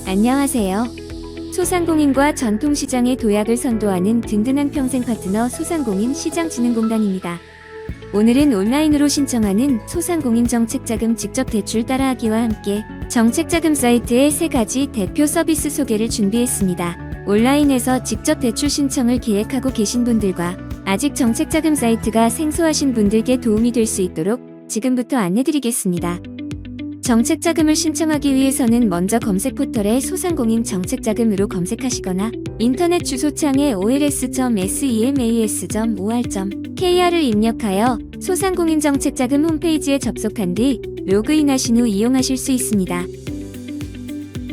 안녕하세요. 소상공인과 전통시장의 도약을 선도하는 든든한 평생 파트너 소상공인 시장진흥공단입니다. 오늘은 온라인으로 신청하는 소상공인 정책자금 직접 대출 따라하기와 함께 정책자금 사이트의 3가지 대표 서비스 소개를 준비했습니다. 온라인에서 직접 대출 신청을 계획하고 계신 분들과 아직 정책자금 사이트가 생소하신 분들께 도움이 될 수 있도록 지금부터 안내드리겠습니다. 정책자금을 신청하기 위해서는 먼저 검색 포털에 소상공인 정책자금으로 검색하시거나 인터넷 주소창에 ols.semas.or.kr을 입력하여 소상공인 정책자금 홈페이지에 접속한 뒤 로그인하신 후 이용하실 수 있습니다.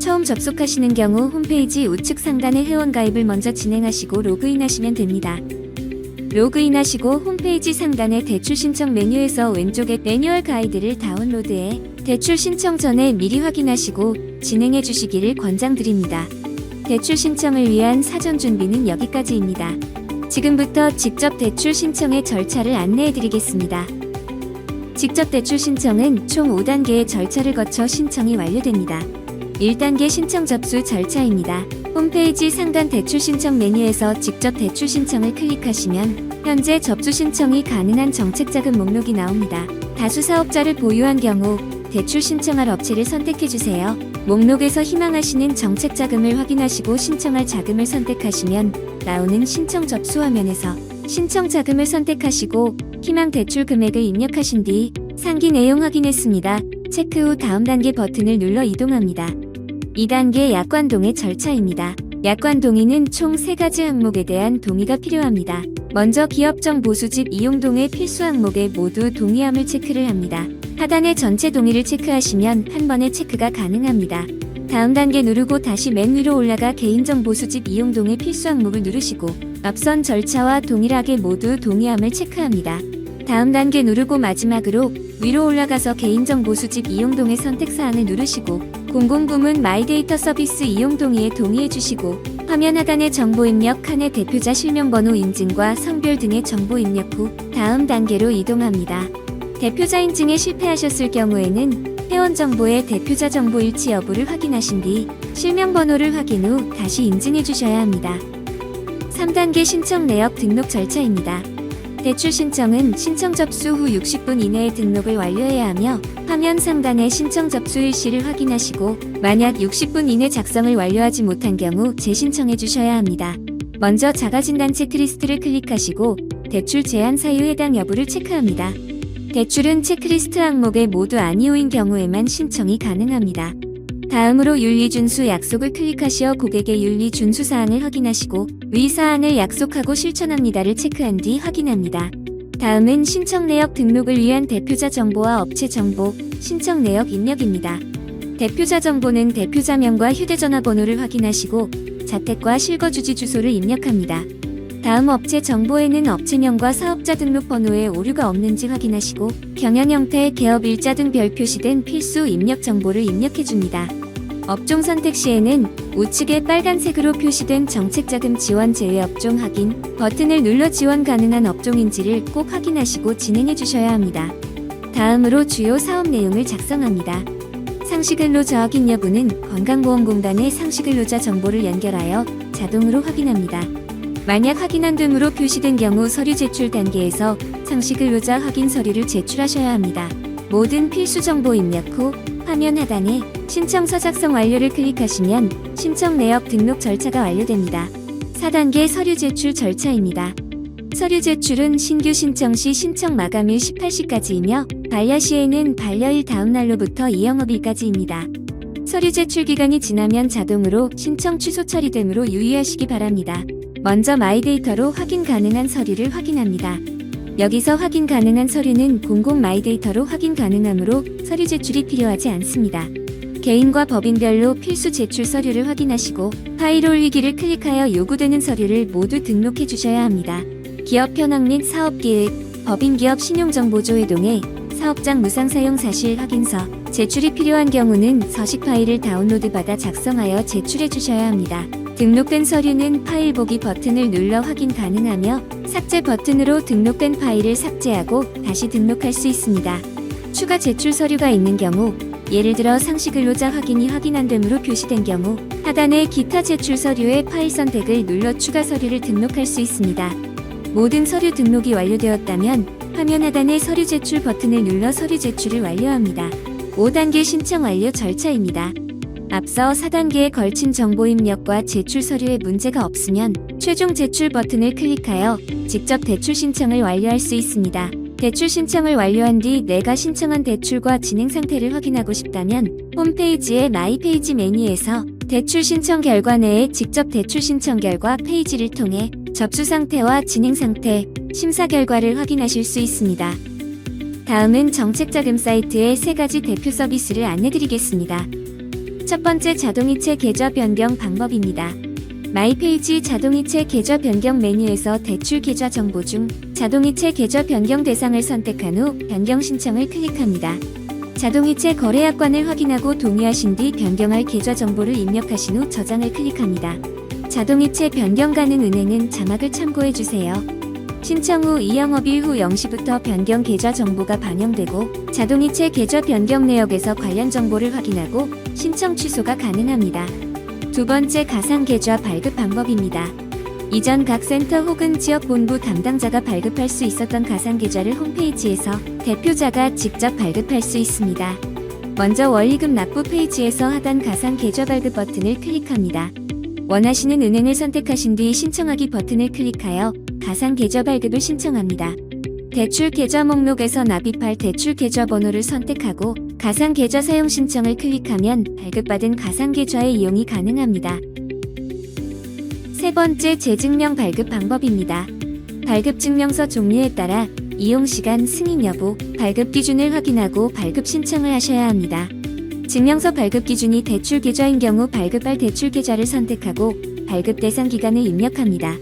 처음 접속하시는 경우 홈페이지 우측 상단의 회원가입을 먼저 진행하시고 로그인하시면 됩니다. 로그인하시고 홈페이지 상단의 대출 신청 메뉴에서 왼쪽에 매뉴얼 가이드를 다운로드해 대출 신청 전에 미리 확인하시고 진행해 주시기를 권장드립니다. 대출 신청을 위한 사전 준비는 여기까지입니다. 지금부터 직접 대출 신청의 절차를 안내해 드리겠습니다. 직접 대출 신청은 총 5단계의 절차를 거쳐 신청이 완료됩니다. 1단계 신청 접수 절차입니다. 홈페이지 상단 대출 신청 메뉴에서 직접 대출 신청을 클릭하시면 현재 접수 신청이 가능한 정책자금 목록이 나옵니다. 다수 사업자를 보유한 경우 대출 신청할 업체를 선택해주세요. 목록에서 희망하시는 정책자금을 확인하시고 신청할 자금을 선택하시면 나오는 신청 접수 화면에서 신청 자금을 선택하시고 희망 대출 금액을 입력하신 뒤 상기 내용 확인했습니다. 체크 후 다음 단계 버튼을 눌러 이동합니다. 2단계 약관 동의 절차입니다. 약관 동의는 총 3가지 항목에 대한 동의가 필요합니다. 먼저 기업정 보수집 이용 동의 필수 항목에 모두 동의함을 체크를 합니다. 하단의 전체 동의를 체크하시면 한 번에 체크가 가능합니다. 다음 단계 누르고 다시 맨 위로 올라가 개인정 보수집 이용 동의 필수 항목을 누르시고 앞선 절차와 동일하게 모두 동의함을 체크합니다. 다음 단계 누르고 마지막으로 위로 올라가서 개인정 보수집 이용 동의 선택사항을 누르시고 공공부문 마이데이터 서비스 이용 동의에 동의해 주시고 화면 하단의 정보 입력 칸에 대표자 실명번호 인증과 성별 등의 정보 입력 후 다음 단계로 이동합니다. 대표자 인증에 실패하셨을 경우에는 회원 정보의 대표자 정보 일치 여부를 확인하신 뒤 실명번호를 확인 후 다시 인증해 주셔야 합니다. 3단계 신청 내역 등록 절차입니다. 대출 신청은 신청 접수 후 60분 이내에 등록을 완료해야 하며 화면 상단의 신청 접수 일시를 확인하시고 만약 60분 이내 작성을 완료하지 못한 경우 재신청해 주셔야 합니다. 먼저 자가진단 체크리스트를 클릭하시고 대출 제한 사유 해당 여부를 체크합니다. 대출은 체크리스트 항목에 모두 아니오인 경우에만 신청이 가능합니다. 다음으로 윤리준수 약속을 클릭하시어 고객의 윤리 준수 사항을 확인하시고 위 사항을 약속하고 실천합니다를 체크한 뒤 확인합니다. 다음은 신청 내역 등록을 위한 대표자 정보와 업체 정보, 신청 내역 입력입니다. 대표자 정보는 대표자명과 휴대전화번호를 확인하시고 자택과 실거주지 주소를 입력합니다. 다음 업체 정보에는 업체명과 사업자 등록번호에 오류가 없는지 확인하시고 경영 형태, 개업 일자 등 별 표시된 필수 입력 정보를 입력해줍니다. 업종 선택 시에는 우측에 빨간색으로 표시된 정책자금 지원 제외 업종 확인 버튼을 눌러 지원 가능한 업종인지를 꼭 확인하시고 진행해 주셔야 합니다. 다음으로 주요 사업 내용을 작성합니다. 상시근로자 확인 여부는 건강보험공단의 상시근로자 정보를 연결하여 자동으로 확인합니다. 만약 확인한 등으로 표시된 경우 서류 제출 단계에서 상시근로자 확인 서류를 제출하셔야 합니다. 모든 필수 정보 입력 후 화면 하단에 신청서 작성 완료를 클릭하시면 신청 내역 등록 절차가 완료됩니다. 4단계 서류 제출 절차입니다. 서류 제출은 신규 신청 시 신청 마감일 18시까지이며 반려 시에는 반려일 다음 날로부터 2영업일까지입니다. 서류 제출 기간이 지나면 자동으로 신청 취소 처리되므로 유의하시기 바랍니다. 먼저 마이데이터로 확인 가능한 서류를 확인합니다. 여기서 확인 가능한 서류는 공공 마이데이터로 확인 가능하므로 서류 제출이 필요하지 않습니다. 개인과 법인별로 필수 제출 서류를 확인하시고 파일 올리기를 클릭하여 요구되는 서류를 모두 등록해 주셔야 합니다. 기업 현황 및 사업계획, 법인기업 신용정보조 회동에 사업장 무상사용 사실 확인서, 제출이 필요한 경우는 서식 파일을 다운로드 받아 작성하여 제출해 주셔야 합니다. 등록된 서류는 파일 보기 버튼을 눌러 확인 가능하며 삭제 버튼으로 등록된 파일을 삭제하고 다시 등록할 수 있습니다. 추가 제출 서류가 있는 경우 예를 들어 상시 근로자 확인이 확인 안 됨으로 표시된 경우 하단의 기타 제출 서류의 파일 선택을 눌러 추가 서류를 등록할 수 있습니다. 모든 서류 등록이 완료되었다면 화면 하단의 서류 제출 버튼을 눌러 서류 제출을 완료합니다. 5단계 신청 완료 절차입니다. 앞서 4단계에 걸친 정보 입력과 제출 서류에 문제가 없으면 최종 제출 버튼을 클릭하여 직접 대출 신청을 완료할 수 있습니다. 대출 신청을 완료한 뒤 내가 신청한 대출과 진행 상태를 확인하고 싶다면 홈페이지의 마이 페이지 메뉴에서 대출 신청 결과 내에 직접 대출 신청 결과 페이지를 통해 접수 상태와 진행 상태, 심사 결과를 확인하실 수 있습니다. 다음은 정책자금 사이트의 3가지 대표 서비스를 안내드리겠습니다. 첫 번째, 자동이체 계좌 변경 방법입니다. 마이페이지 자동이체 계좌 변경 메뉴에서 대출 계좌 정보 중 자동이체 계좌 변경 대상을 선택한 후 변경 신청을 클릭합니다. 자동이체 거래약관을 확인하고 동의하신 뒤 변경할 계좌 정보를 입력하신 후 저장을 클릭합니다. 자동이체 변경 가능 은행은 자막을 참고해주세요. 신청 후 2영업일 후 0시부터 변경 계좌 정보가 반영되고 자동이체 계좌 변경 내역에서 관련 정보를 확인하고 신청 취소가 가능합니다. 두 번째, 가상 계좌 발급 방법입니다. 이전 각 센터 혹은 지역 본부 담당자가 발급할 수 있었던 가상 계좌를 홈페이지에서 대표자가 직접 발급할 수 있습니다. 먼저 원리금 납부 페이지에서 하단 가상 계좌 발급 버튼을 클릭합니다. 원하시는 은행을 선택하신 뒤 신청하기 버튼을 클릭하여 가상 계좌 발급을 신청합니다. 대출 계좌 목록에서 납입할 대출 계좌 번호를 선택하고 가상 계좌 사용 신청을 클릭하면 발급받은 가상 계좌의 이용이 가능합니다. 세 번째, 재증명 발급 방법입니다. 발급 증명서 종류에 따라 이용 시간, 승인 여부, 발급 기준을 확인하고 발급 신청을 하셔야 합니다. 증명서 발급 기준이 대출 계좌인 경우 발급할 대출 계좌를 선택하고 발급 대상 기간을 입력합니다.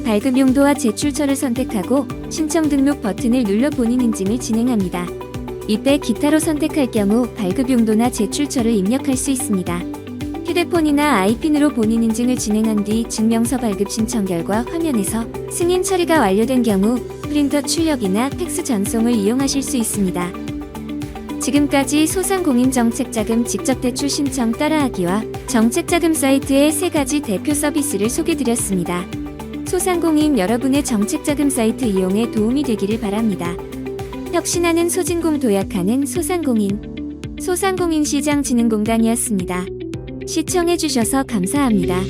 발급 용도와 제출처를 선택하고 신청 등록 버튼을 눌러 본인 인증을 진행합니다. 이때 기타로 선택할 경우 발급 용도나 제출처를 입력할 수 있습니다. 휴대폰이나 아이핀으로 본인 인증을 진행한 뒤 증명서 발급 신청 결과 화면에서 승인 처리가 완료된 경우 프린터 출력이나 팩스 전송을 이용하실 수 있습니다. 지금까지 소상공인정책자금 직접 대출 신청 따라하기와 정책자금 사이트의 3가지 대표 서비스를 소개드렸습니다. 소상공인 여러분의 정책자금 사이트 이용에 도움이 되기를 바랍니다. 혁신하는 소진공 도약하는 소상공인 시장진흥공단이었습니다. 시청해주셔서 감사합니다.